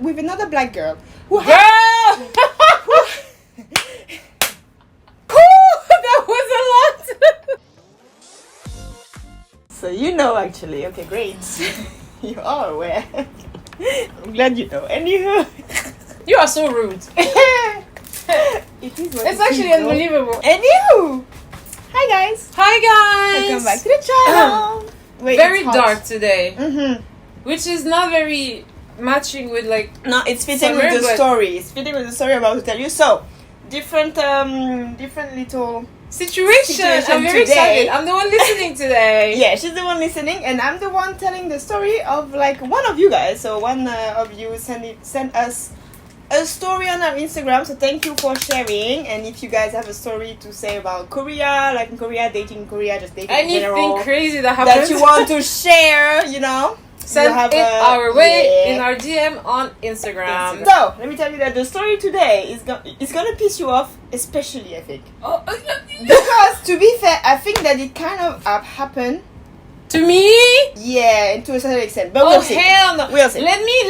with another black girl Girl! That was a lot. So you know, actually. Okay, great. You are aware. I'm glad you know. Anywho. You are so rude. It's actually unbelievable. Anywho. Hi guys. Hi guys. Welcome back to the channel. Wait, very dark today. Mm-hmm. Which is not very matching with like... No, it's fitting with the story. It's fitting with the story I'm about to tell you. So, different little... Situation. I'm very excited. I'm the one listening today. Yeah, she's the one listening, and I'm the one telling the story of like one of you guys. So one of you sent us a story on our Instagram. So thank you for sharing. And if you guys have a story to say about Korea, like in Korea, dating in Korea, just dating in general, anything crazy that happened that you want to share, you know. Send it our way in our DM on Instagram. So, let me tell you that the story today is gonna piss you off, especially, I think. Because, to be fair, I think that it kind of happened. To me? Yeah, to a certain extent. But we'll see. Hell no. We'll see. Let me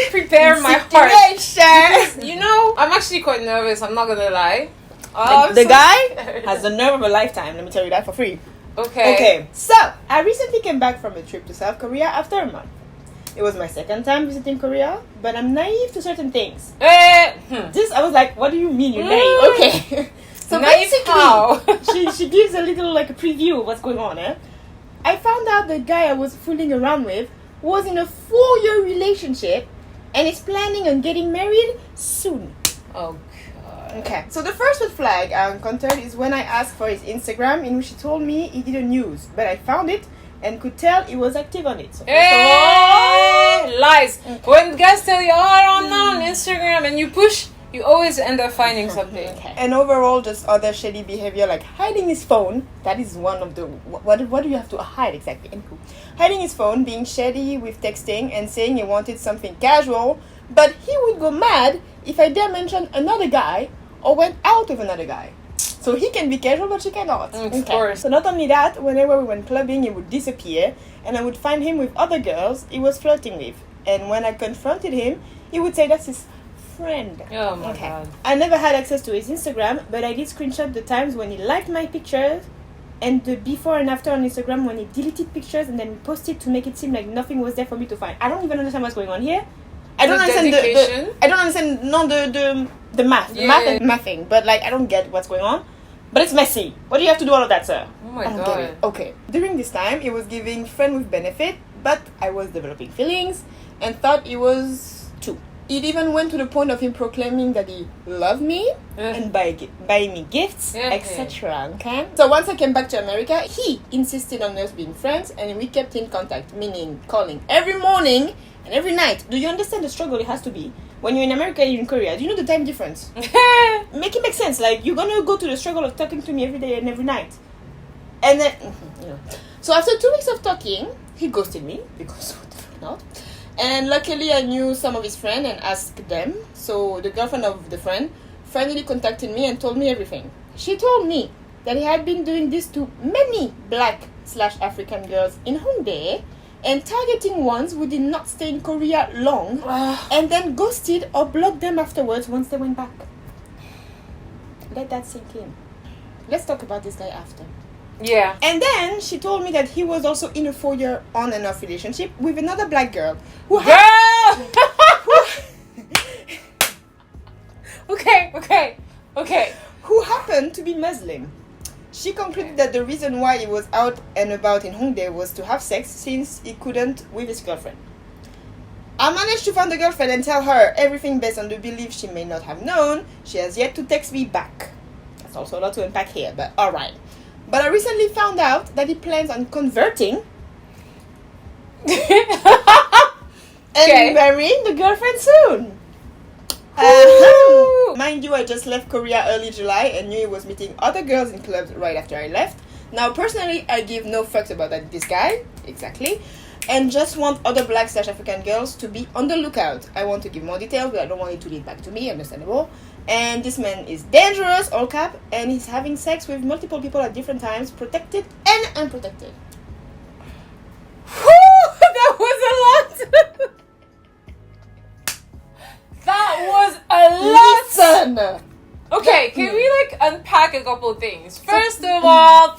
prepare my heart. Because, you know, I'm actually quite nervous, I'm not gonna lie. The guy has the nerve of a lifetime, let me tell you that for free. Okay, so I recently came back from a trip to South Korea after a month. It was my second time visiting Korea, but I'm naive to certain things. I was like, what do you mean you're naive? Okay. So naive basically, she gives a little like a preview of what's going on. I found out the guy I was fooling around with was in a 4-year relationship and is planning on getting married soon. Oh. Okay, so the first red flag I encountered is when I asked for his Instagram, in which he told me he didn't use, but I found it and could tell he was active on it. So lies. Okay. When guys tell you, oh, I'm not on Instagram, and you push, you always end up finding something. Okay. And overall, just other shady behavior like hiding his phone. That is one of the... What do you have to hide exactly? Hiding his phone, being shady with texting, and saying he wanted something casual, but he would go mad if I dare mention another guy or went out with another guy. So he can be casual, but she cannot. Of course. So not only that, whenever we went clubbing, he would disappear, and I would find him with other girls he was flirting with. And when I confronted him, he would say that's his friend. Oh my god. I never had access to his Instagram, but I did screenshot the times when he liked my pictures and the before and after on Instagram when he deleted pictures and then posted to make it seem like nothing was there for me to find. I don't even understand what's going on here. I don't understand the math. The math and mathing. But like I don't get what's going on. But it's messy. What do you have to do all of that, sir? Oh my god. Okay. During this time it was giving friend with benefit, but I was developing feelings and thought it was too. It even went to the point of him proclaiming that he loved me and buying me gifts, etc. Okay. So once I came back to America, he insisted on us being friends and we kept in contact, meaning calling every morning and every night. Do you understand the struggle it has to be? When you're in America and you're in Korea, do you know the time difference? Make it make sense. Like, you're gonna go to the struggle of talking to me every day and every night. And then, So after 2 weeks of talking, he ghosted me, because what the fuck not? And luckily I knew some of his friends and asked them. So the girlfriend of the friend finally contacted me and told me everything. She told me that he had been doing this to many Black/African girls in Hongdae, and targeting ones who did not stay in Korea long, and then ghosted or blocked them afterwards once they went back. Let that sink in. Let's talk about this guy after. Yeah. And then she told me that he was also in a 4-year on and off relationship with another black girl. Okay. Who happened to be Muslim. She concluded that the reason why he was out and about in Hongdae was to have sex, since he couldn't with his girlfriend. I managed to find the girlfriend and tell her everything based on the belief she may not have known. She has yet to text me back. That's also a lot to unpack here, but alright. But I recently found out that he plans on converting and marrying the girlfriend soon. Mind you, I just left Korea early July and knew he was meeting other girls in clubs right after I left. Now, personally, I give no fucks about this guy, exactly, and just want other Black/African girls to be on the lookout. I want to give more details, but I don't want it to lead back to me, understandable. And this man is dangerous, all cap, and he's having sex with multiple people at different times, protected and unprotected. That was a lot! on. Okay, can we like unpack a couple of things? First of all,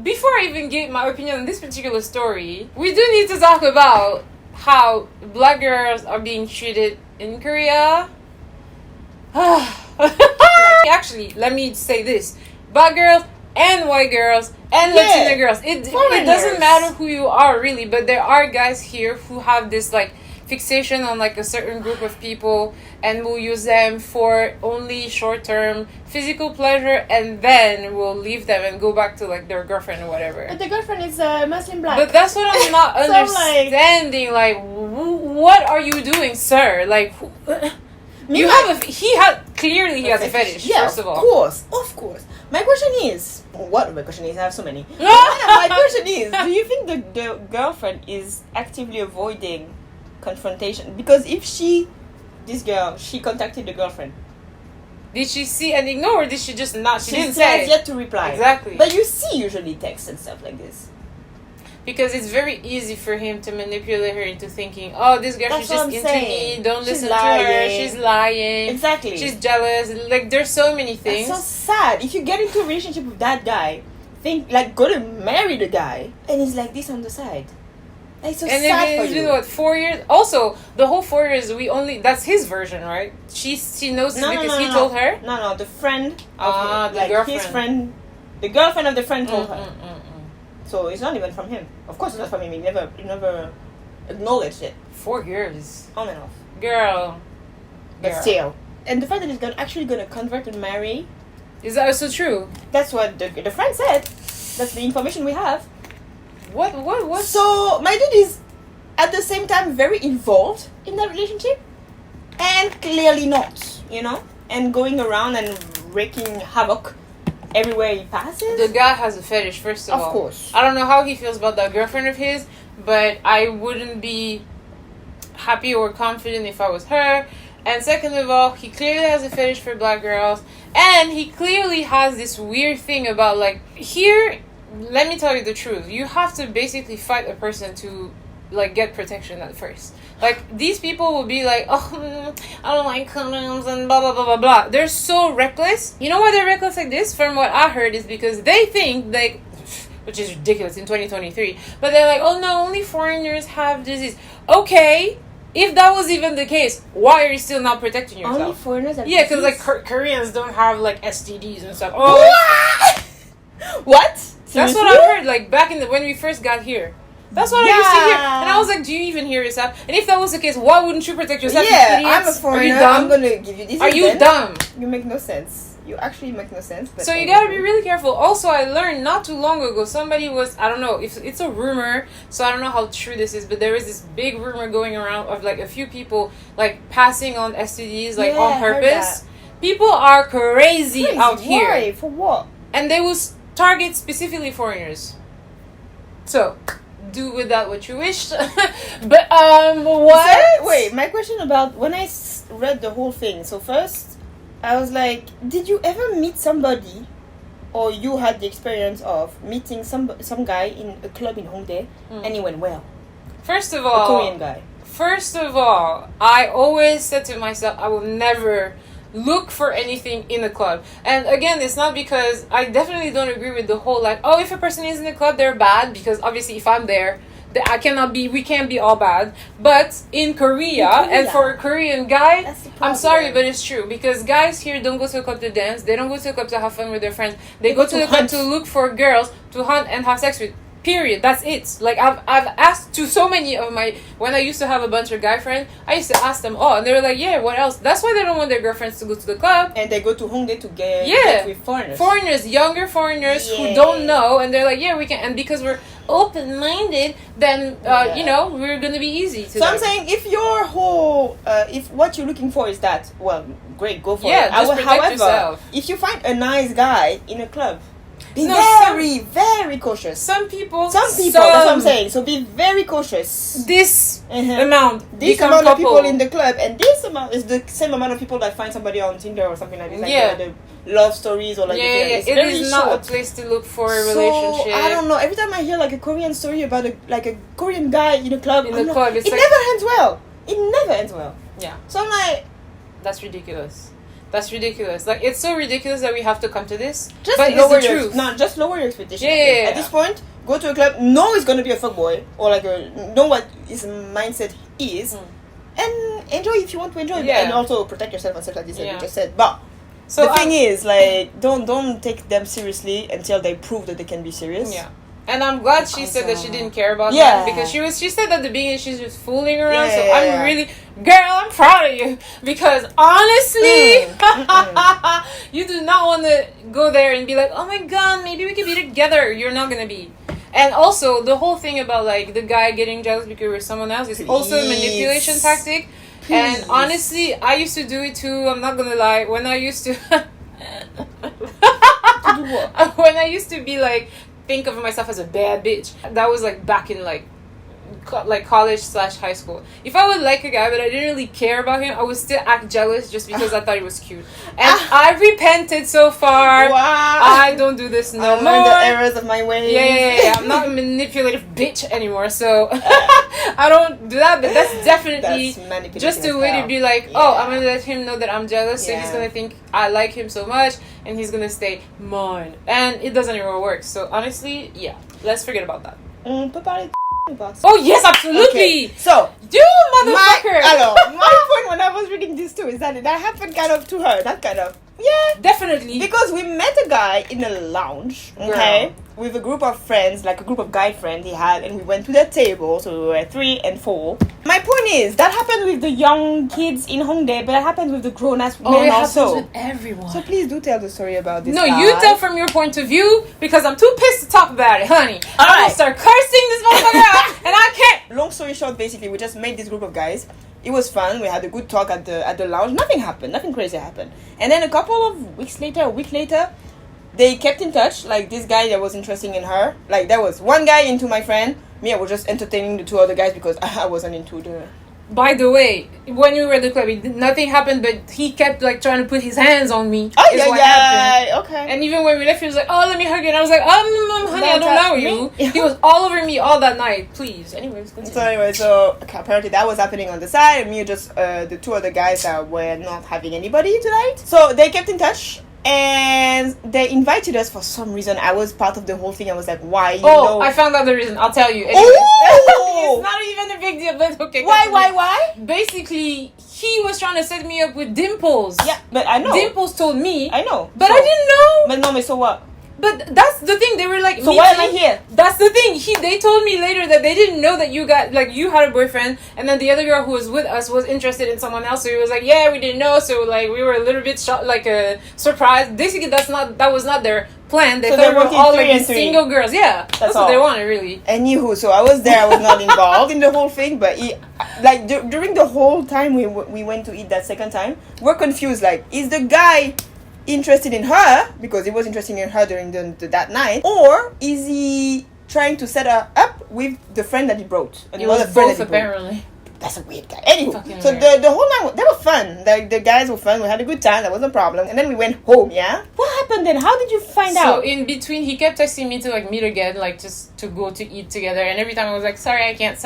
before I even give my opinion on this particular story, we do need to talk about how black girls are being treated in Korea. Actually, let me say this. Black girls and white girls and Latina girls. It doesn't matter who you are really, but there are guys here who have this like fixation on like a certain group of people and will use them for only short-term physical pleasure and then will leave them and go back to like their girlfriend or whatever. But the girlfriend is Muslim black. But that's what I'm not understanding. Like, what are you doing, sir? Like, he has a fetish. Yeah, first of all, of course. My question is, what my question is? I have so many. My question is, do you think the girlfriend is actively avoiding confrontation? Because if she contacted the girlfriend, did she see and ignore, or did she just not? She didn't say. Has yet to reply. Exactly. But you see usually texts and stuff like this. Because it's very easy for him to manipulate her into thinking, oh, this girl, she's just into me. Don't listen to her. She's lying. Exactly. She's jealous. Like, there's so many things. That's so sad. If you get into a relationship with that guy, go to marry the guy, and he's like this on the side. That's so sad for you. And it's been, what, 4 years? Also, the whole 4 years, that's his version, right? She knows this because he told her? No, the friend of the girlfriend. His friend, the girlfriend of the friend told her. So it's not even from him. Of course it's not from him. He never acknowledged it. 4 years. On and off. Girl. But still. And the fact that he's actually going to convert and marry. Is that also true? That's what the friend said. That's the information we have. What? So my dude is at the same time very involved in that relationship. And clearly not, And going around and wreaking havoc everywhere he passes. The guy has a fetish, first of all. Of course. I don't know how he feels about that girlfriend of his, but I wouldn't be happy or confident if I was her. And second of all, he clearly has a fetish for black girls. And he clearly has this weird thing about, like, here, let me tell you the truth. You have to basically fight a person to, like, get protection at first. Like, these people will be like, oh, I don't like condoms and blah, blah, blah, blah, blah. They're so reckless. You know why they're reckless like this? From what I heard is because they think, like, which is ridiculous in 2023, but they're like, oh, no, only foreigners have disease. Okay, if that was even the case, why are you still not protecting yourself? Only foreigners have disease? Yeah, because, like, Koreans don't have, like, STDs and stuff. Oh, what? Seriously? That's what I heard, like, back when we first got here. That's what I used to hear. And I was like, do you even hear yourself? And if that was the case, why wouldn't you protect yourself? Yeah, I'm a foreigner. Are you dumb? I'm going to give you this. Are you dumb? You make no sense. You actually make no sense. But so you got to be really careful. Also, I learned not too long ago, somebody was, I don't know, if it's a rumor, so I don't know how true this is, but there is this big rumor going around of like a few people like passing on STDs like on purpose. People are crazy out here. Why? For what? And they will target specifically foreigners. So do with that what you wish. But what? So, wait, my question about when I read the whole thing. So first, I was like, did you ever meet somebody, or you had the experience of meeting some guy in a club in Hongdae, and it went well? First of all, a Korean guy. First of all, I always said to myself, I will never look for anything in a club. And again, it's not because I definitely don't agree with the whole like, oh, if a person is in a club, they're bad, because obviously if I'm there, we can't be all bad. But in Korea, and for a Korean guy, I'm sorry, but it's true, because guys here don't go to a club to dance, they don't go to a club to have fun with their friends, they go to the club to look for girls to hunt and have sex with. Period. That's it. Like, I've asked to so many of when I used to have a bunch of guy friends, I used to ask them all, and they were like, yeah, what else? That's why they don't want their girlfriends to go to the club. And they go to Hongdae to get with foreigners. Foreigners, younger foreigners who don't know, and they're like, yeah, we can. And because we're open-minded, then, we're going to be easy to So I'm saying, if your whole, if what you're looking for is that, well, great, go for it. Yeah, just protect yourself. If you find a nice guy in a club, be very cautious. Some people. That's what I'm saying. So be very cautious. This amount of people in the club, and this amount is the same amount of people that find somebody on Tinder or something like this. Like the love stories or like it is not a place to look for a relationship. I don't know. Every time I hear like a Korean story about a Korean guy in a club, it never ends well. It never ends well. Yeah. So I'm like, that's ridiculous. That's ridiculous. Like, it's so ridiculous that we have to come to this. Just but lower it's the your truth. no, just lower your expectations. Yeah. At this point, go to a club. Know it's gonna be a fuckboy or like know what his mindset is, and enjoy if you want to enjoy. Yeah. And also protect yourself and stuff like this, like Yeah. you just said. But So the thing is, like, don't take them seriously until they prove that they can be serious. Yeah. And I'm glad she said that she didn't care about Yeah. that, because she said at the beginning she's just fooling around. Yeah, so yeah, I'm yeah. really, girl, I'm proud of you, because honestly, you do not want to go there and be like, oh my god, maybe we could be together. You're not gonna be. And also the whole thing about like the guy getting jealous because we're someone else is also a manipulation tactic. And honestly, I used to do it too. I'm not gonna lie. When I used to when I used to be like, think of myself as a bad bitch, that was like back in like college/high school. If I would like a guy but I didn't really care about him, I would still act jealous just because I thought he was cute. And I repented so far. Wow. I don't do this no more. I learned the errors of my ways. Yeah. I'm not a manipulative bitch anymore, so I don't do that. But that's definitely just a way to be like, oh, I'm gonna let him know that I'm jealous, so he's gonna think I like him so much, and he's gonna stay mine. And it doesn't even work. So honestly, yeah, let's forget about that. Oh yes, absolutely. Okay. So you motherfucker. My point when I was reading this too is that happened kind of to her. That kind of definitely, because we met a guy in a lounge, okay, with a group of friends, like a group of guy friends he had, and we went to their table, so we were 3 and 4. My point is that happened with the young kids in Hongdae, but it happened with the grown-ass men also. Happens with everyone. So please do tell the story about this. No, guy. you tell from your point of view, because I'm too pissed to talk about it, honey. I'm Alright. gonna start cursing this motherfucker out, and I can't. Long story short, basically, we just made this group of guys. It was fun. We had a good talk at the lounge. Nothing happened. Nothing crazy happened. And then a week later, they kept in touch. Like, this guy that was interested in her. Like, there was one guy into my friend. Me, I was just entertaining the 2 other guys because I wasn't into the... By the way, when we were at the club, nothing happened, but he kept like trying to put his hands on me. Oh, happened. okay. And even when we left, he was like, "Oh, let me hug you." And I was like, honey, I don't know you." He was all over me all that night. Please. Anyways, continue. So apparently that was happening on the side, and me just the 2 other guys that were not having anybody tonight. So they kept in touch. And they invited us for some reason. I was part of the whole thing. I was like, why? I found out the reason. I'll tell you. Anyways. It's not even a big deal, but okay. Why? Basically, he was trying to set me up with Dimples. Yeah, but I know. Dimples told me. I know. But I didn't know. But no, so what? But that's the thing. They were like, so why am I here? That's the thing. They told me later that they didn't know that you had a boyfriend, and then the other girl who was with us was interested in someone else. So he was like, yeah, we didn't know. So like we were a little bit surprised. Basically, that was not their plan. They thought we were all like single girls. Yeah, that's what they wanted, really. Anywho, so I was there. I was not involved in the whole thing, but during the whole time we went to eat that second time, we're confused. Like, is the guy interested in her because he was interested in her during that night, or is he trying to set her up with the friend that he brought? It was both, apparently. That's a weird guy. Anywho, so the whole night, they were fun. The guys were fun. We had a good time. That wasn't a problem. And then we went home, yeah? What happened then? How did you find out? So in between, he kept texting me to like meet again, like just to go to eat together. And every time I was like, sorry, I can't.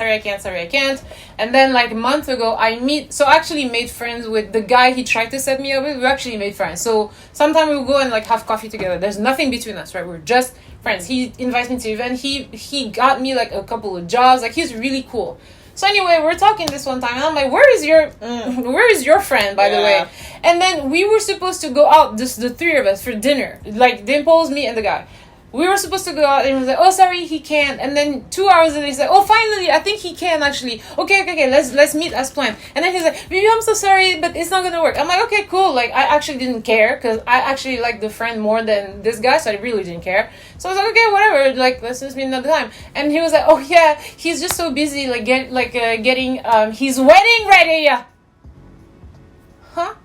And then like a month ago, I actually made friends with the guy he tried to set me up with. We actually made friends. So sometimes we'll go and like have coffee together. There's nothing between us, right? We're just friends. He invites me to event. He got me like a couple of jobs. Like, he's really cool. So anyway, we're talking this one time, and I'm like, where is your friend, by the way? And then we were supposed to go out, just the 3 of us, for dinner. Like, Dimples, me, and the guy. We were supposed to go out, and he was like, oh, sorry, he can't. And then 2 hours later, he said, oh, finally, I think he can, actually. Okay, let's meet as planned. And then he's like, baby, I'm so sorry, but it's not gonna work. I'm like, okay, cool. Like, I actually didn't care, because I actually liked the friend more than this guy, so I really didn't care. So I was like, okay, whatever, like, let's just meet another time. And he was like, oh, yeah, he's just so busy, like, getting, his wedding ready. Huh?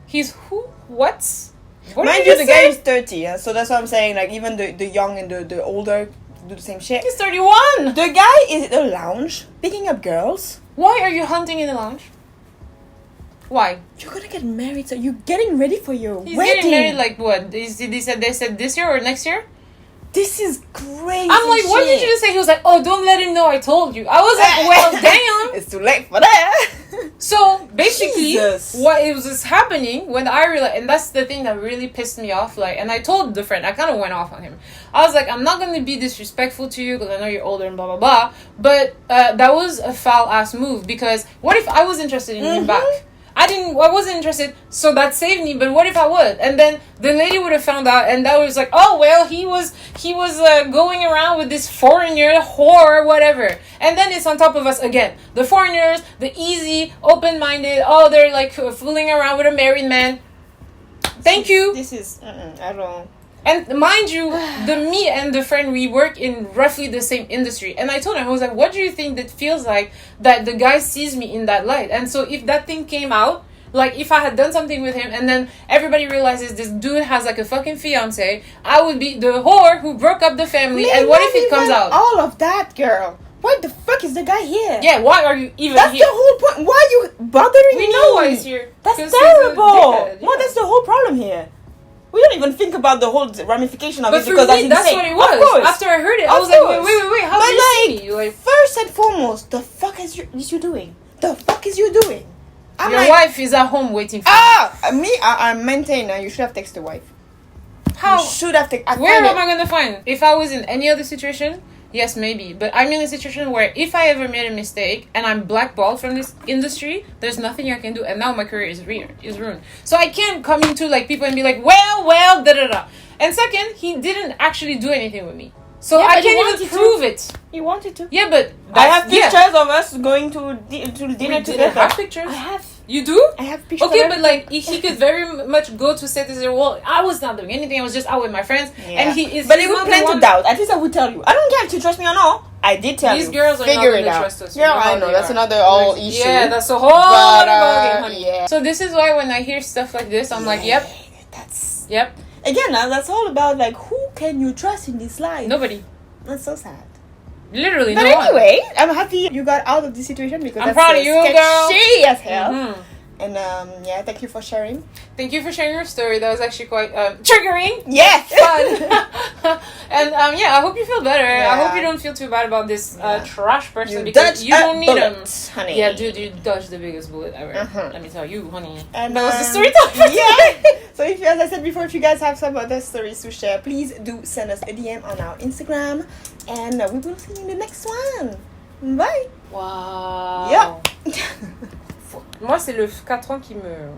He's who? What? Mind you, the guy is 30, yeah? So that's what I'm saying. Like, even the young and the older do the same shit. He's 31! The guy is in a lounge picking up girls. Why are you hunting in the lounge? Why? You're gonna get married, so you're getting ready for your He's wedding. getting married like what? They said this year or next year? This is crazy. I'm like, what did you just say? He was like, oh, don't let him know I told you. I was like, well, damn. It's too late for that. So basically, what it was just happening when I realized, and that's the thing that really pissed me off. Like, and I told the friend, I kind of went off on him. I was like, I'm not gonna be disrespectful to you because I know you're older and blah blah blah. But that was a foul ass move, because what if I was interested in him back? I wasn't interested, so that saved me. But what if I was? And then the lady would have found out, and that was like, oh well, he was going around with this foreigner whore, whatever. And then it's on top of us again. The foreigners, the easy, open-minded. Oh, they're like fooling around with a married man. Thank you. This is I don't. And mind you, me and the friend, we work in roughly the same industry. And I told him, I was like, what do you think that feels like that the guy sees me in that light? And so if that thing came out, like if I had done something with him and then everybody realizes this dude has like a fucking fiance, I would be the whore who broke up the family. And what if it comes out? All of that, girl. Why the fuck is the guy here? Yeah, why are you even That's here? the whole point. Why are you bothering me? We know why he's here. That's 'Cause terrible. he's a dickhead, Well, that's the whole problem here. We don't even think about the whole ramification of But it for because me, that's what it was. Of course. After I heard it, I Of was like, course. wait, how But did you see me? Like, first and foremost, the fuck is you doing? The fuck is you doing? I'm your like, wife is at home waiting for you. I maintain. You should have texted the wife. How? You should have texted. Where am I gonna find? If I was in any other situation, yes, maybe. But I'm in a situation where if I ever made a mistake and I'm blackballed from this industry, there's nothing I can do, and now my career is ruined. So I can't come into like people and be like, well, da da da. And second, he didn't actually do anything with me, so Yeah, I but he can't even prove it. You wanted to. Yeah, but I have pictures of us going to dinner We together. didn't have pictures. I have. You do? I have pictures. Okay, of but like he could very much go to say this. Well, I was not doing anything. I was just out with my friends, and he is. But he's it would not the plan to one- doubt. At least I would tell you. I don't care if you trust me or not. I did tell you. These girls are Figure not it gonna out. trust us. You Yeah, know how I know. they That's are. another whole issue. Yeah, that's a whole But, other ballgame, honey. yeah. So this is why when I hear stuff like this, I'm like, yep, That's yep, again. That's all about like who can you trust in this life. nobody. That's so sad. Literally, But no one. anyway, I'm happy you got out of this situation because I'm that's proud of you, girl. sketchy as hell. Mhm. And yeah, thank you for sharing. Thank you for sharing your story. That was actually quite triggering. Yeah, Fun. And yeah, I hope you feel better. Yeah. I hope you don't feel too bad about this trash person, You because dodged you don't a need bullet, them. honey. Yeah, dude, you dodged the biggest bullet ever. Uh-huh. Let me tell you, honey. And that was the story time. Yeah. So if, as I said before, if you guys have some other stories to share, please do send us a DM on our Instagram, and we will see you in the next one. Bye. Wow. Yeah. Moi, c'est le 4 ans qui me